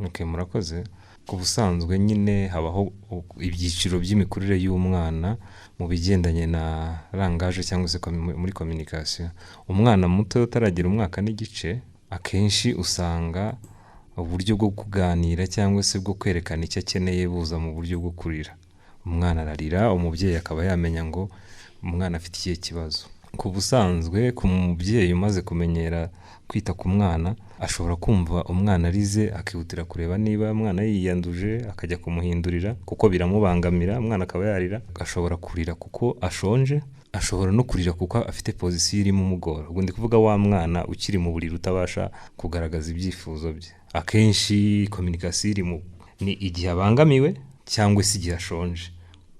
Okay, murakoze. Ku busanzwe nyine habaho ibyiciro by'imikurire y'umwana mu bigendanye na rangaje cyangwa se muri communication. Umwana muto utaragira umwaka n'igice akenshi usanga uburyo bwo kuganira cyangwa se bwo kwerekana icyo akeneye buza mu buryo bwo kurira. Umwana ararira, umubyeyi akaba yamenya ngo umwana afite ikihe kibazo. Ku busanzwe ku mubyeyi umaze kumenyera kwita ku mwana ashobora kumva umwana arize akihutira kureba niba umwana yiyanduje akajya kumuhindurira kuko biramubangamira, umwana akaba yarira, ashobora kurira kuko ashonje, ashobora no kurira kuko afite position irimo umugora. Ubwo ndi kuvuga wa mwana ukiri mu buriri utabasha kugaragaza ibyifuzo bye. Akenshi communication ni igihe abangamiwe cyangwa se igihe ashonje.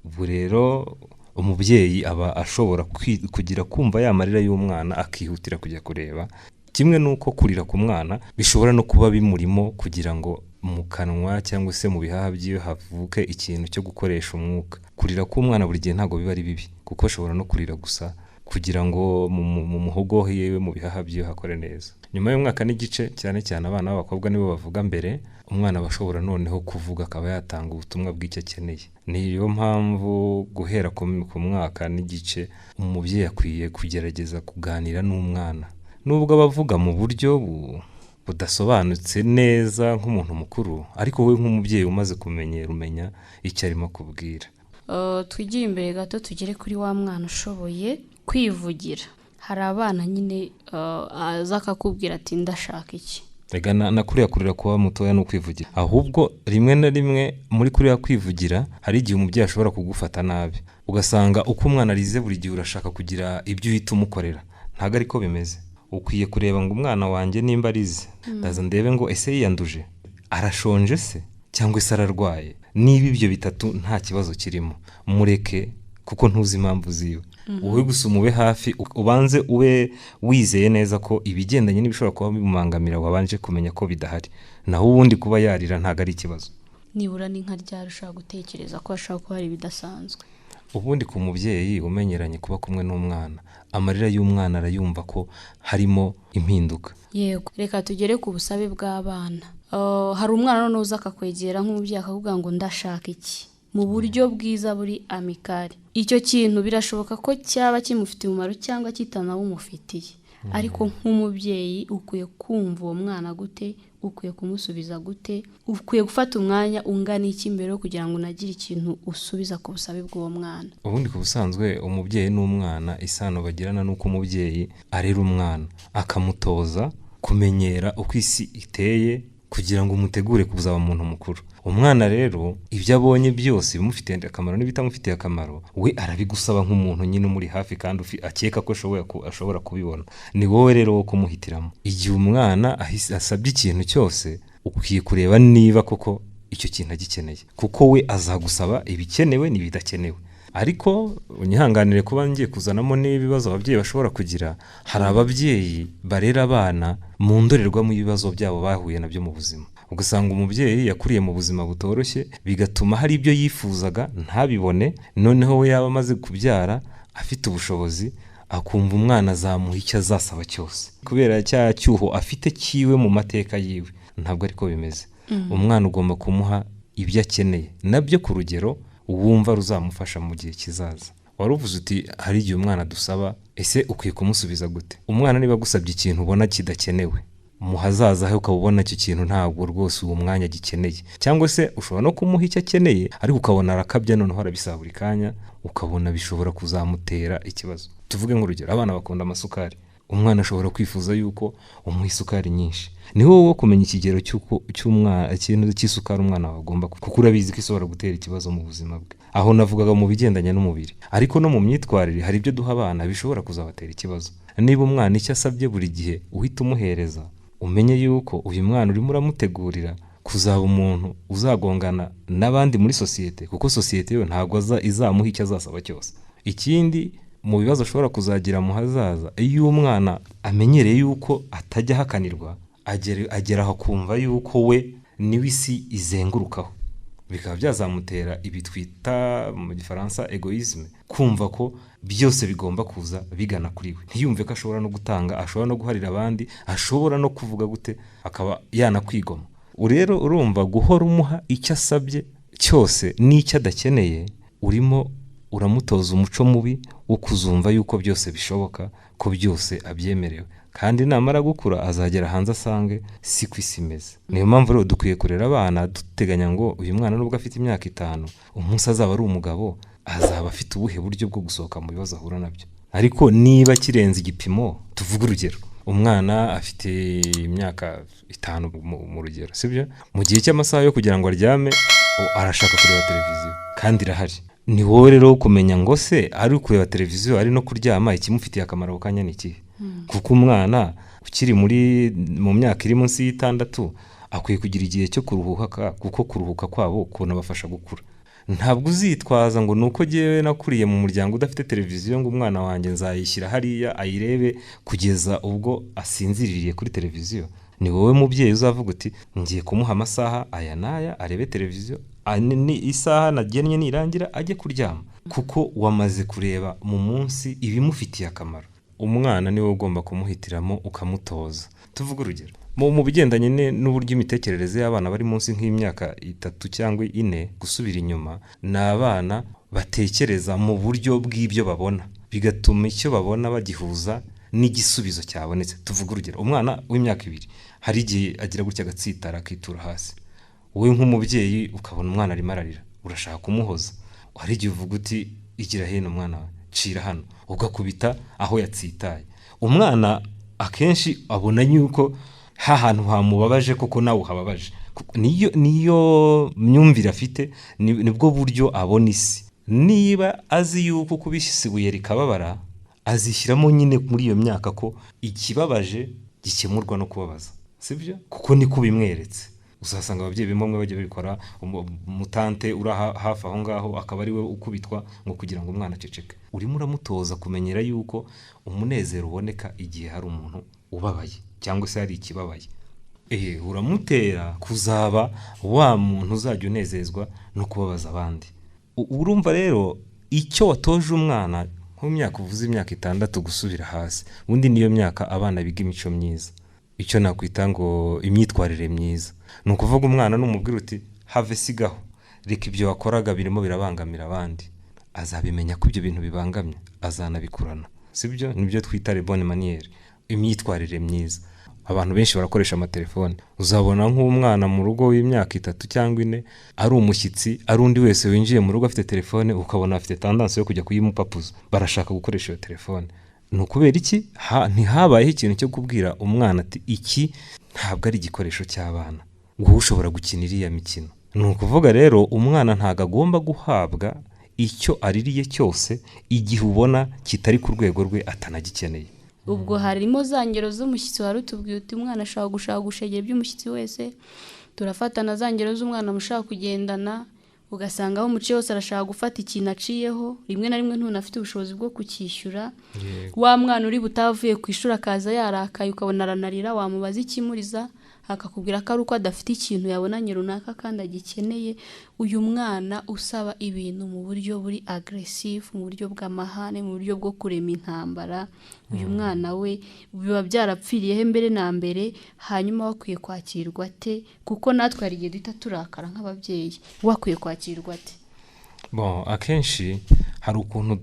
Ubwo rero umubyeyi aba ashobora kugira kumva yamarira y'umwana akihutira kujya kureba. Kimwe nuko kurira ku mwana bishobora no kuba bimurimo kugira ngo mu kanwa cyangwa se mu bihaha byiwe havuke ikintu cyo gukoresha umwuka. Kurira k'umwana buri gihe ntago biba ari bibi kuko ashobora no kurira gusa kugira ngo mu muhogo yewe mu bihaha byiwe hakore neza. Nyuma y'umwaka n'igice cyane cyane abana b'abakobwa nibo bavuga mbere, umwana bashobora noneho kuvuga akaba yatanga ubutumwa bw'icyo akeneye. Niyo mpamvu guhera ku mwaka n'igice umubyeyi akwiye kugerageza kuganira n'umwana. Nubwo abavuga mu buryo budasobanutse neza nk'umuntu mukuru, ariko we nk'umubyeyi umaze umenya icyo arimo kubwira. Twigiye imbere gato tugere kuri wa mwana ushoboye kwivugira. Hari abana nyine aza akakubwira ati ndashaka iki. Ega na kuriya kurira kuba mutoya no kwivugira. Ahubwo rimwe na rimwe muri kuriya kwivugira hari igihe umubyeyi ashobora kugufata nabi. Ugasanga uko umwana arize buri gihe urashaka kugira ibyo uhita umukorera. Ntago ariko bimeze. Ukwiye kureba ngo umwana wanjye nimba arize ndaza ndebe ngo ese yiyanduje, arashonje se cyangwa se ararwaye. Niba ibyo bitatu nta kibazo kirimo, mureke kuko ntuzi impamvu ziwe. Wowe gusa umube hafi, ubanze ube wizeye neza ko ibigendanye n'ibishobora kuba bimumangamira wabanje kumenya ko bidahari. Naho ubundi kuba yarira ntago ari ikibazo. Nibura ni nka ryari ushaka gutekereza ko ashaka kuba ari bidasanzwe. Ubundi ku mubyeyi umenyeranye kuba kumwe n'umwana, amarira y'umwana arayumva ko harimo impinduka. Yego, reka tugere ku busabe bw'abana. Hari umwana none uza akakwegera nk'umubyeyi akavuga ngo ndashaka iki, mu buryo bwiza buri amikari. Icyo kintu birashoboka ko cyaba kimufitiye umumaro cyangwa kitanawumufitiye, ariko nk'umubyeyi ukwiye kumva uwo mwana gute, ukwiye kumusubiza gute, ukwiye gufata umwanya ungana iki mbere kugira ngo unagire ikintu usubiza ku busabe bw'uwo mwana. Ubundi ku busanzwe umubyeyi n'umwana isano bagirana nuko umubyeyi arera umwana akamutoza kumenyera uko isi iteye kugira ngo umutegure kuzaba umuntu mukuru. Umwana rero ibyo abonye byose bimufitiye akamaro n'ibitamufitiye akamaro, we arabigusaba nk'umuntu nyine muri hafi kandi akeka ko ashobora kubibona. Ni wowe rero wo kumuhitiramo. Igihe umwana asabye ikintu cyose ukwiye kureba niba koko icyo kintu agikeneye, kuko we azagusaba ibikenewe n'ibidakenewe. Ariko unyihanganire kuba ngiye kuzanamo n'ibibazo ababyeyi bashobora kugira. Hari ababyeyi barera abana mu ndorerwamo ibibazo byabo bahuye nabyo mu buzima. Ugasanga umubyeyi yakuriye mu buzima butoroshye, bigatuma hari ibyo yifuzaga ntabibone, noneho we yaba amaze kubyara afite ubushobozi akumva umwana azamuha icyo azasaba cyose kubera cya cyuho afite kiwe mu mateka yiwe. Ntabwo ariko bimeze. Umwana ugomba kumuha ibyo akeneye, nabyo ku rugero uwumva ruzamufasha mu gihe kizaza. Waruvuze uti hari igihe umwana dusaba, ese ukwiye kumusubiza gute? Umwana niba gusabye ikintu ubona kidakenewe, mu hazaza he ukabona icyo kintu ntabwo rwose uwo mwanya gikeneye, cyangwa se ushobora no kumuha icyo akeneye ariko ukabona arakabya noneho arabisaba buri kanya, ukabona bishobora kuzamutera ikibazo. Tuvuge nk'urugero, abana bakunda amasukari. Umwana ashobora kwifuza yuko umuha isukari nyinshi. Ni wowe wo kumenya ikigero cy'isukari umwana agomba, kuko urabizi ko ishobora gutera ikibazo mu buzima bwe. Aho navugaga mu bigendanye n'umubiri, ariko no mu myitwarire hari ibyo duha abana bishobora kuzabatera ikibazo. Niba umwana icyo asabye buri gihe uhita umuhereza, umenye yuko uyu mwana urimo uramutegurira kuzaba umuntu uzagongana n'abandi muri sosiyete, kuko sosiyete yo ntabwo izamuha icyo azasaba cyose. Ikindi mu bibazo ashobora kuzagira mu hazaza, iyo umwana amenyereye yuko atajya hakanirwa, agera aho kumva yuko we niwe isi izengurukaho, bikaba byazamutera ibi twita mu gifaransa egoisme, kumva ko byose bigomba kuza bigana kuri we. Ntiyumve ko ashobora no gutanga, ashobora no guharira abandi, ashobora no kuvuga gute, akaba yanakwigoma. rero urumva guhora umuha icyo asabye cyose n'icyo adakeneye, urimo uramutoza umuco mubi wo kuzumva yuko byose bishoboka, ko byose abyemerewe, kandi namara gukura azagera hanze asange si ku isi imeze. Niyo mpamvu rero dukwiye kurera abana duteganya ngo uyu mwana nubwo afite imyaka 5, umunsi azaba ari umugabo azaba afite ubuhe buryo bwo gusohoka mu bibazo ahura nabyo. Ariko niba kirenze igipimo, tuvuga urugero, umwana afite imyaka 5 mu rugero, sibyo? Mu gihe cy'amasaha yo kugira ngo aryame arashaka kureba televiziyo kandi irahari. Ni wowe rero kumenya ngo se ari kureba televiziyo ari no kuryama ikimufitiye akamaro kanya niki? Kuko umwana ukiri mu myaka iri munsi y'6 akwiye kugira igihe cyo kuruhuka, kuko kuruhuka kwabo kubona bafasha gukura. Ntabwo uzitwaza ngo nuko jewe nakuriye mu muryango udafite televiziyo ngo umwana wanjye nzayishyira hariya ayirebe kugeza ubwo asinziririye kuri televiziyo. Ni wowe mubyeyi uzavuga uti ngiye kumuha amasaha aya naya arebe televiziyo, ni isaha nagennye nirangira ajye kuryama, kuko wamaze kureba mu munsi ibimufitiye akamaro. Umwana niwe ugomba kumuhitiramo ukamutoza. Tuvuga urugero mu bigendanye n'uburyo imitekerereze y'abana bari munsi nk'imyaka 3 cyangwa 4 gusubira inyuma, n'abana batekereza mu buryo bw'ibyo babona, bigatuma icyo babona bagihuza n'igisubizo cyabonetse. Tuvuga urugero, umwana w'imyaka 2 hari igihe agira gutya agatsitara akitura hasi, wowe nk'umubyeyi ukabona umwana arimo ararira, urashaka kumuhoza, hari igihe uvuga uti igira hino mwana wawe, cira hano, ugakubita aho yatsitaye. Umwana akenshi abona yuko hantu hamubabaje koko nawe uhababaje, niyo myumvire afite, nibwo buryo abona isi. Niba azi yuko kubishisibuye rikababara, azishyiramo nyine muri iyo myaka ko ikibabaje gikemurwa no kubabaza, sibyo? Kuko niko bimweretse. Uzasanga ababyeyi bimwe bajya bikora, umutante uri hafi aho ngaho akaba ari we ukubitwa ngo kugira ngo umwana aceceke. Urimo uramutoza kumenyera yuko umunezero uboneka igihe hari umuntu ubabaye cyangwa se hari ikibabaye. Uramutera kuzaba wa muntu uzajya unezezwa no kubabaza abandi. Urumva rero icyo watoje umwana mu myaka uvuze imyaka 6 gusubira hasi, undi niyo myaka abana biga imico myiza, icyo nakwita ngo imyitwarire myiza. Ni ukuvuga umwana n'umubwira uti have sigaho, reka ibyo wakoraga birimo birabangamira abandi, azabimenya ko ibyo bintu bibangamye, azanabikurana, sibyo? Nibyo twita les bonnes manières, imyitwarire myiza. Abantu benshi barakoresha amatelefone, uzabona nk'umwana mu rugo w'imyaka 3 cyangwa 4 ari umushyitsi, ari undi wese winjiye mu rugo afite telefone, ukabona afite tendance yo kujya kuyimupapuza, barashaka gukoresha iyo telefone. Nukubera iki? Ntihabayeho ikintu cyo kubwira umwana ati iki ntabwo ari igikoresho cy'abana, ngo ushobora gukinira iya mikino. Ni ukuvuga rero umwana ntago agomba guhabwa icyo aririye cyose igihe ubona kitari ku rwego rwe atanagikeneye. Ubwo harimo za ngero z'umushyitsi wari utubwiye uti umwana ashaka gushaka gushegera by'umushyitsi wese, turafatana za ngero z'umwana mushaka kugendana, ugasanga aho umuciye wose arashaka gufata ikintu aciyeho, rimwe na rimwe ntunafite ubushobozi bwo kukishyura. Wa mwana uri butavuye ku ishuri akaza yarakaye, ukabona aranarira, wamubaza ikimuriza akakubwira ko ari uko adafite ikintu yabonanye runaka kandi agikeneye. Uyu mwana usaba ibintu mu buryo buri aggressive, mu buryo bw'amahane, mu buryo bwo kurema intambara, uyu mwana we biba byarapfiriye he mbere na mbere. Hanyuma wakwiye kwakirwa ate? Kuko natwe hari igihe duhita turakara nk'ababyeyi, wakwiye kwakirwa ate? Akenshi hari ukuntu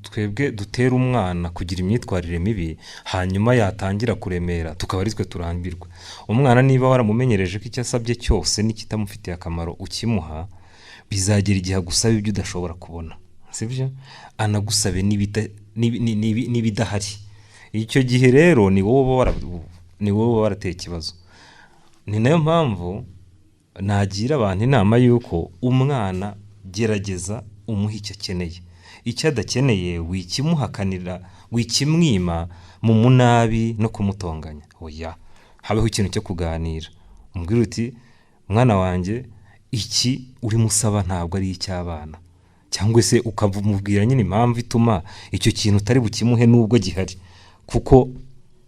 twebwe dutera umwana kugira imyitwarire mibi, hanyuma yatangira kuremera tukaba ari twe turambirwa. Umwana niba waramumenyereje ko icyo asabye cyose n'ikitamufitiye akamaro ukimuha, bizagera igihe agusaba ibyo udashobora kubona, sibyo? Anagusabe n'ibidahari. Icyo gihe rero ni wowe warateye ikibazo. Ni nayo mpamvu nagira abantu inama yuko umwana gerageza umuha icyo akeneye. Icyo adakeneye wikimuhakanira, wikimwima mu munabi no kumutonganya. Oya, habeho ikintu cyo kuganira. Umbwira uti mwana wanjye iki uri musaba ntabwo ari icy'abana, cyangwa se ukavumubwira nyine impamvu ituma icyo kintu utari bukimuhe nubwo gihari, kuko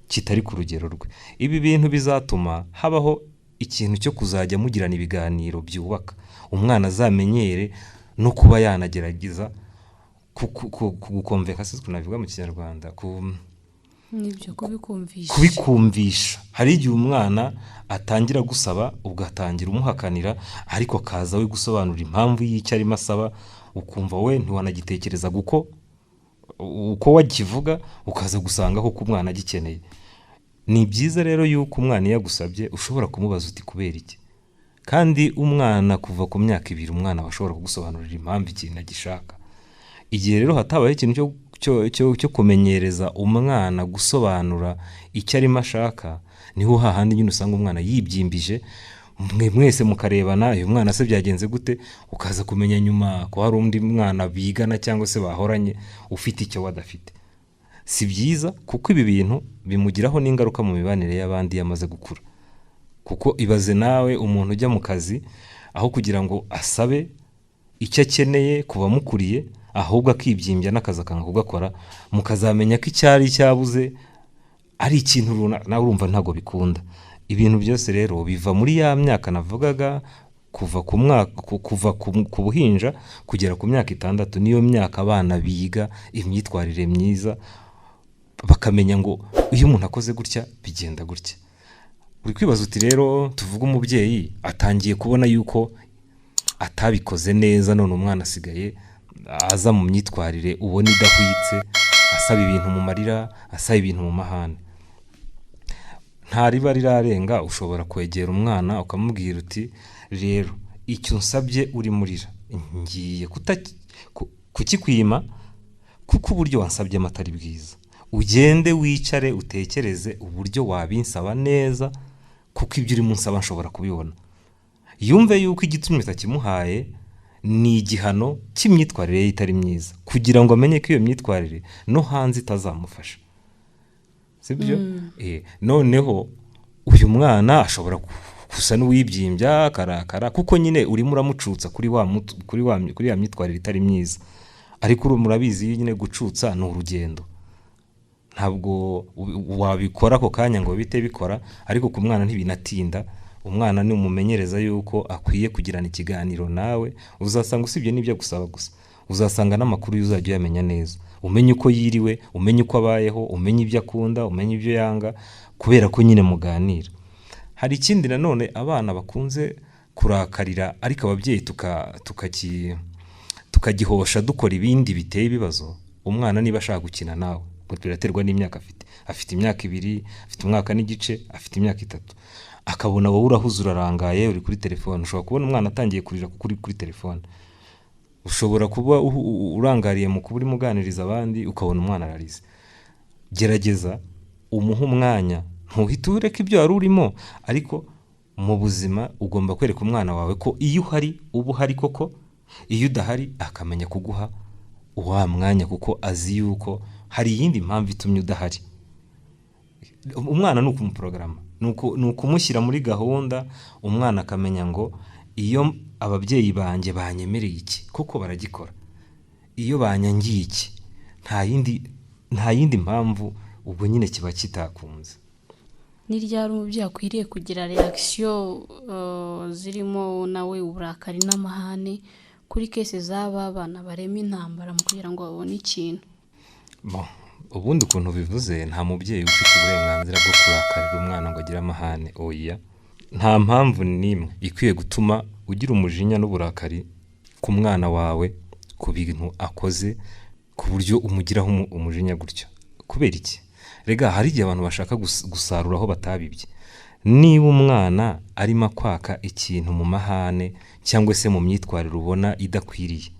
kitari ku rugero rwe. Ibi bintu bizatuma habaho ikintu cyo kuzajya mugirana ibiganiro byubaka. Umwana azamenyere no kuba yanagerageza gukomveka, sisi tunavuga mu Kinyarwanda, nibyo kubikumvisha kubikumvisha. Hari igihe umwana atangira gusaba ugatangira umuhakanira, ariko akaza we gusobanura impamvu y'icyo arimo asaba, ukumva we ntiwanagitekereza uko wakivuga, ukaza gusanga ko umwana agikeneye. Ni byiza rero yuko umwana iyo agusabye ushobora kumubaza uti kubera iki, kandi umwana kuva ku myaka 2 umwana bashobora kugusobanurira impamvu ikintu agishaka. Igihe rero hatabaye ikintu cyo kumenyereza umwana gusobanura icyo arimo ashaka, niho hahandi nyine usanga umwana yibyimbije, mwese mukarebana uyu mwana se byagenze gute, ukaza kumenya nyuma ko hari undi mwana bigana cyangwa se bahoranye ufite icyo wadafite. Si byiza, kuko ibi bintu bimugiraho n'ingaruka mu mibanire y'abandi yamaze gukura. Kuko ibaze nawe umuntu ujya mu kazi, aho kugira ngo asabe icyo akeneye kuba mukuriye, ahubwo akibyimbya n'akazi akanga kugakora, mukazamenya ko icyari cyabuze ari ikintu runaka, nawe urumva ntago bikunda. Ibintu byose rero biva muri ya myaka navugaga, kuva ku buhinja kugera ku myaka 6, niyo myaka abana biga imyitwarire myiza, bakamenya ngo iyo umuntu akoze gutya bigenda gutya. Uri kwibaza uti rero tuvuga umubyeyi atangiye kubona yuko atabikoze neza, none umwana asigaye aza mu myitwarire ubona idahwitse, asaba ibintu mu marira, asaba ibintu mu mahane. Nta riba rirarenga, ushobora kwegera umwana ukamubwira uti rero icyo nsabye uri murira, ngiye kukikwima kuko uburyo wansabye atari bwiza. Ugende wicare utekereze uburyo wabinsaba neza, kuko ibyo uri munsaba nshobora kubibona. Yumve yuko igitumye utakimuhaye ni igihano cy'imyitwarire itari myiza, kugira ngo amenye ko iyo myitwarire no hanze itazamufasha. Sibyo? Noneho uyu mwana ashobora gusa n'uwibyimbya karakara, kuko nyine urimo uramucutsa kuri ya myitwarire itari myiza. Ariko murabizi nyine gucutsa ni urugendo, ntabwo wabikora ako kanya ngo bite bikora. Ariko ku mwana ntibinatinda, umwana ni umumenyereza yuko akwiye kugirana ikiganiro nawe. Uzasanga usibye n'ibyo gusaba gusa, uzasanga n'amakuru y'uzajya yamenya neza, umenye uko yiriwe, umenye uko abayeho, umenye ibyo akunda, umenye ibyo yanga, kubera ko nyine muganira. Hari ikindi nanone abana bakunze kurakarira, ariko ababyeyi tukagihosha dukora ibindi biteye ibibazo. Umwana niba ashaka gukina nawe, biraterwa n'imyaka afite imyaka 2, afite umwaka n'igice, afite imyaka 3, akabona wowe urahuze urarangaye uri kuri telefone. Ushobora kubona umwana atangiye kurira kuri telefone, ushobora kuba urangariye mu kuba uri muganiriza abandi, ukabona umwana ararize. Gerageza umuha umwanya, ntuhite ureka ibyo wari urimo, ariko mu buzima ugomba kwereka umwana wawe ko iyo uhari uba uhari koko, iyo udahari akamenya kuguha wa mwanya, kuko azi yuko hari iyindi mpamvu itumye udahari. Umwana nuko umuprograma, nuko umushyira muri gahunda, umwana akamenya ngo iyo ababyeyi banjye banyemereye iki koko baragikora, iyo banyangiye iki nta yindi mpamvu, ubwo nyine kiba kitakunze. Ni ryari umubyeyi akwiriye kugira reaction zirimo nawe uburakari n'amahane kuri kese z'aba bana barema intambara mu kugira ngo babone ikintu? Ubundi ukuntu bivuze, nta mubyeyi ufite uburenganzira bwo kurakarira umwana ngo agire amahane. Oya, nta mpamvu n'imwe ikwiye gutuma ugira umujinya n'uburakari ku mwana wawe ku bintu akoze, ku buryo umugiraho umujinya gutyo. Kubera iki? Rega hari igihe abantu bashaka gusarura aho batabibye. Niba umwana arimo kwaka ikintu mu mahane cyangwa se mu myitwarire ubona idakwiriye,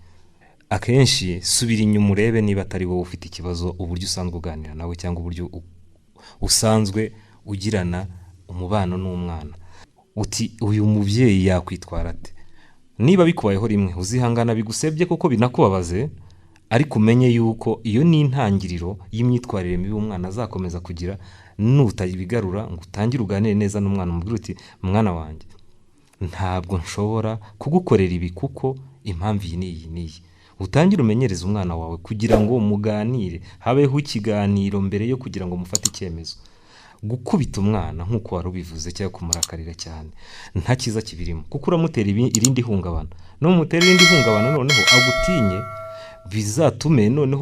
akenshi subira inyuma urebe niba atari wowe ufite ikibazo, uburyo usanzwe uganira nawe cyangwa uburyo usanzwe ugirana umubano n'umwana. Uti uyu mubyeyi yakwitwara ate? Niba bikubayeho rimwe, uzihangana bigusebye kuko binakubabaze, ariko umenye yuko iyo ni intangiriro y'imyitwarire mibi umwana azakomeza kugira, nutabigarura ngo utangire uganire neza n'umwana, umubwire uti mwana wanjye, ntabwo nshobora kugukorera ibi kuko impamvu iyi n'iyi. Utangire umenyereza umwana wawe kugira ngo muganire, habeho ikiganiro mbere yo kugira ngo mufate icyemezo. Gukubita umwana nk'uko wari ubivuze cyangwa kumurakarira cyane, nta cyiza kibirimo, kuko uramutera irindi hungabana. No mutera irindi hungabana noneho agutinye, bizatume noneho